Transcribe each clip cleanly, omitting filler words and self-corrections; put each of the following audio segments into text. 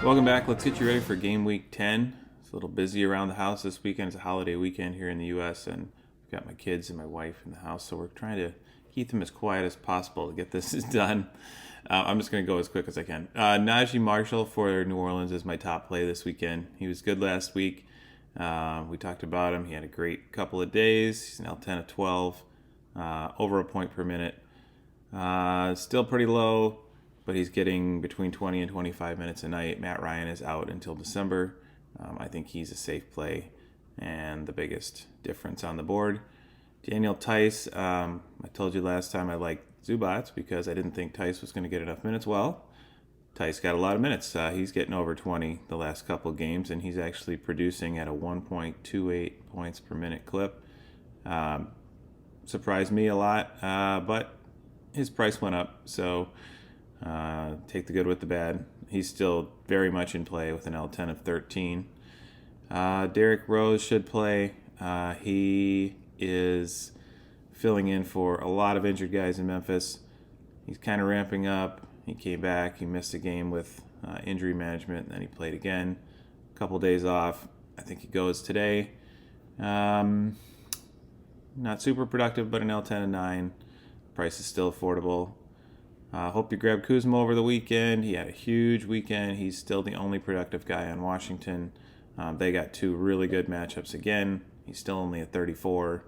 Welcome back. Let's get you ready for game week 10. It's a little busy around the house this weekend. It's a holiday weekend here in the U.S., and I've got my kids and my wife in the house, so we're trying to keep them as quiet as possible to get this done. I'm just going to go as quick as I can. Najee Marshall for New Orleans is my top play this weekend. He was good last week. We talked about him. He had a great couple of days. He's now 10 of 12, over a point per minute. Still pretty low, but he's getting between 20 and 25 minutes a night. Matt Ryan is out until December. I think he's a safe play and the biggest difference on the board. Daniel Tice, I told you last time I liked Zubats because I didn't think Tice was going to get enough minutes. Well, Tice got a lot of minutes. He's getting over 20 the last couple games, and he's actually producing at a 1.28 points per minute clip. Surprised me a lot, but his price went up, so take the good with the bad. He's still very much in play with an L10 of 13. Derrick Rose should play. He is filling in for a lot of injured guys in Memphis. He's kind of ramping up. He came back. He missed a game with injury management, and then he played again. A couple days off. I think he goes today. Not super productive, but an L10 of 9. Price is still affordable. Hope you grabbed Kuzma over the weekend. He had a huge weekend. He's still the only productive guy on Washington. They got two really good matchups again. He's still only at 34.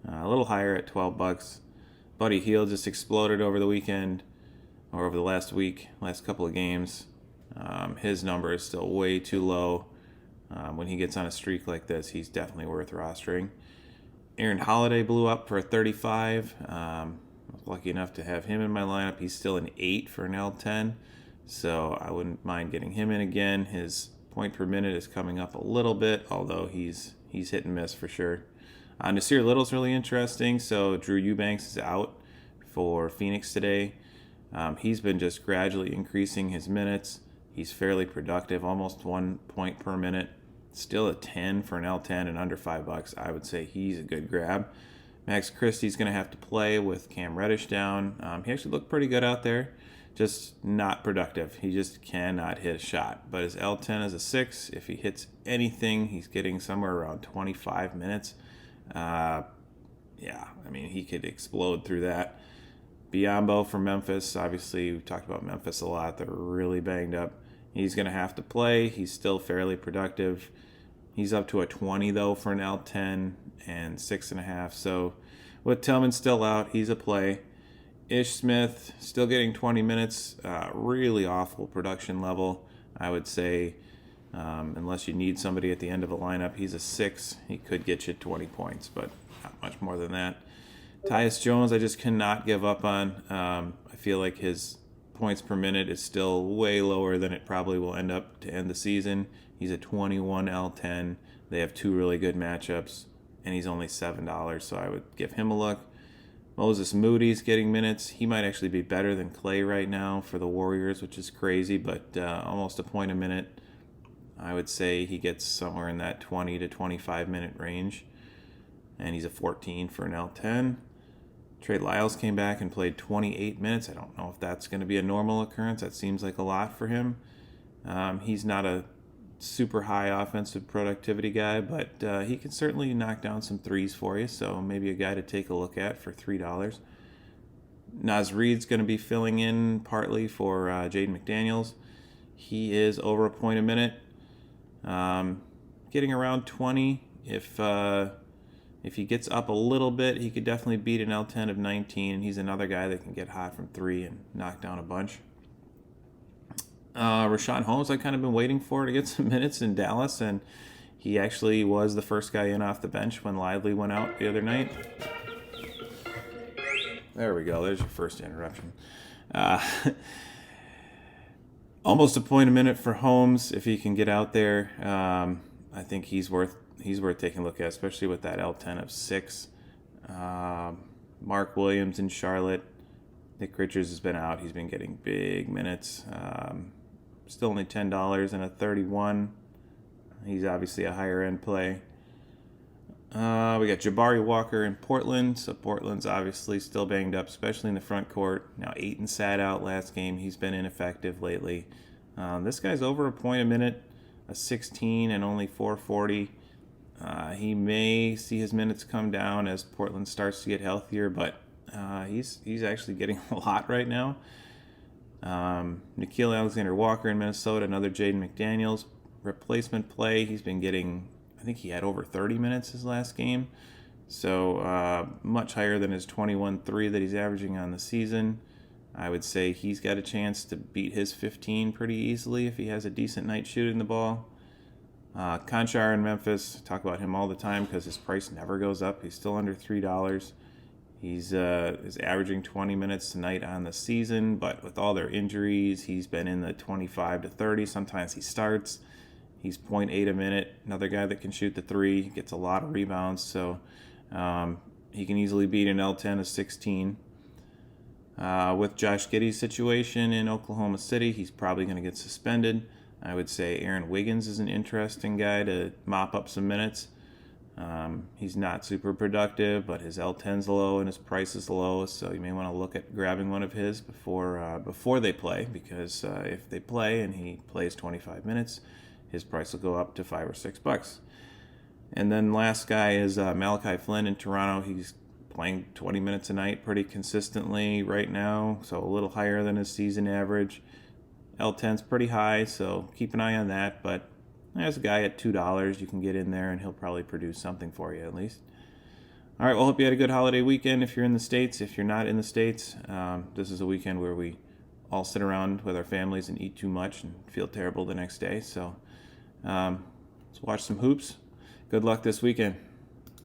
A little higher at $12. Buddy Hield just exploded over the weekend, or over the last week, last couple of games. His number is still way too low. When he gets on a streak like this, he's definitely worth rostering. Aaron Holiday blew up for a 35. I was lucky enough to have him in my lineup. He's still an 8 for an L10, so I wouldn't mind getting him in again. His point per minute is coming up a little bit, although he's hit and miss for sure. Nasir Little's really interesting. So Drew Eubanks is out for Phoenix today. He's been just gradually increasing his minutes. He's fairly productive, almost 1 point per minute. Still a 10 for an L10 and under $5. I would say he's a good grab. Max Christie's going to have to play with Cam Reddish down. He actually looked pretty good out there, just not productive. He just cannot hit a shot. But his L10 is a 6. If he hits anything, he's getting somewhere around 25 minutes. He could explode through that. Biyombo from Memphis. Obviously, we've talked about Memphis a lot. They're really banged up. He's going to have to play. He's still fairly productive. He's up to a 20, though, for an L10 and 6.5. So with Tillman still out, he's a play. Ish Smith still getting 20 minutes. Really awful production level, I would say. Unless you need somebody at the end of a lineup, he's a 6. He could get you 20 points, but not much more than that. Tyus Jones, I just cannot give up on. I feel like his points per minute is still way lower than it probably will end up to end the season. He's a 21 L10. They have two really good matchups, and he's only $7, so I would give him a look. Moses Moody's getting minutes. He might actually be better than Clay right now for the Warriors, which is crazy, but almost a point a minute. I would say he gets somewhere in that 20 to 25 minute range, and he's a 14 for an L10. Trey Lyles came back and played 28 minutes. I don't know if that's going to be a normal occurrence. That seems like a lot for him. He's not a super high offensive productivity guy, but he can certainly knock down some threes for you, so maybe a guy to take a look at for $3. Naz Reid's going to be filling in partly for Jaden McDaniels. He is over a point a minute, getting around 20. If he gets up a little bit, he could definitely beat an L10 of 19, and he's another guy that can get hot from 3 and knock down a bunch. Rashawn Holmes, I've kind of been waiting for to get some minutes in Dallas, and he actually was the first guy in off the bench when Lively went out the other night. There we go. There's your first interruption. Almost a point a minute for Holmes if he can get out there. I think he's worth taking a look at, especially with that L10 of 6. Mark Williams in Charlotte. Nick Richards has been out. He's been getting big minutes. Still only $10 and a 31. He's obviously a higher end play. We got Jabari Walker in Portland. So Portland's obviously still banged up, especially in the front court. Now Ayton sat out last game. He's been ineffective lately. This guy's over a point a minute, a 16 and only 440. He may see his minutes come down as Portland starts to get healthier, but he's actually getting a lot right now. Nikhil Alexander-Walker in Minnesota, another Jaden McDaniels replacement play. He's been getting, I think he had over 30 minutes his last game, so much higher than his 21-3 that he's averaging on the season. I would say he's got a chance to beat his 15 pretty easily if he has a decent night shooting the ball. Conchar in Memphis, talk about him all the time because his price never goes up. He's still under $3. He's is averaging 20 minutes tonight on the season, but with all their injuries, he's been in the 25 to 30. Sometimes he starts. He's 0.8 a minute. Another guy that can shoot the three, gets a lot of rebounds, so he can easily beat an L10 of 16. With Josh Giddey's situation in Oklahoma City, he's probably going to get suspended. I would say Aaron Wiggins is an interesting guy to mop up some minutes. He's not super productive, but his L10's low and his price is low, so you may want to look at grabbing one of his before they play, because if they play and he plays 25 minutes, his price will go up to $5 or $6. And then last guy is Malachi Flynn in Toronto. He's playing 20 minutes a night pretty consistently right now, so a little higher than his season average. L10's pretty high, so keep an eye on that, but as a guy at $2, you can get in there and he'll probably produce something for you at least. All right, well, hope you had a good holiday weekend if you're in the States. If you're not in the States, this is a weekend where we all sit around with our families and eat too much and feel terrible the next day. So let's watch some hoops. Good luck this weekend.